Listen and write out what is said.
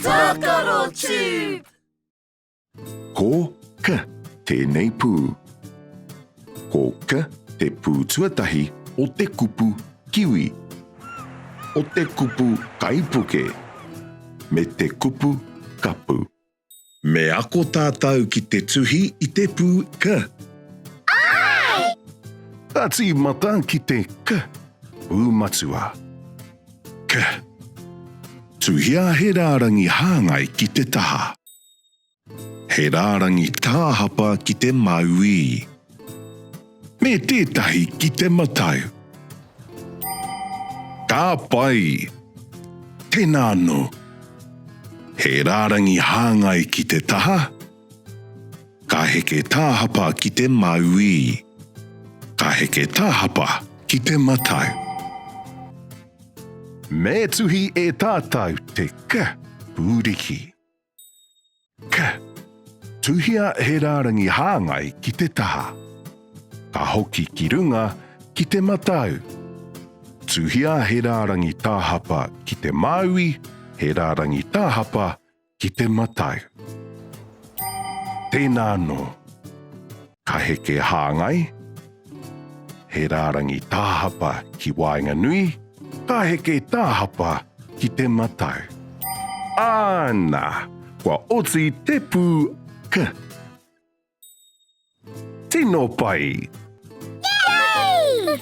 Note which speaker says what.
Speaker 1: Tākaro Tube!
Speaker 2: Ko ka tēnei pū. Ko ka te pū tuatahi o te kupu kiwi. O te kupu kaipuke. Me te kupu kapu. Me ako tātau ki te tuhi i te pū ka.
Speaker 1: Ai!
Speaker 2: Ati mata ki te ka pūmatua. Ka. Tuhia he rārangi hāngai ki te taha. He rārangi tāhapa ki te maui. Me tētahi ki te matau. Ka pai. Tēnā no. He rārangi hāngai ki te taha. Ka heke tāhapa ki te maui. Ka heke tāhapa ki te matau. Me tuhi e tātau te ka pūriki. Ka. Tuhia he rārangi hāngai ki te taha. Ka hoki ki runga ki te matau. Tuhia he rārangi tāhapa ki te maui, he rārangi tāhapa ki te matau. Tēnā no. Ka heke hāngai. He rārangi tāhapa ki Wainga Nui, ka heke tāhapa ki te matau. Āna, kua oti te pū ka. Tino pai!
Speaker 1: Yay!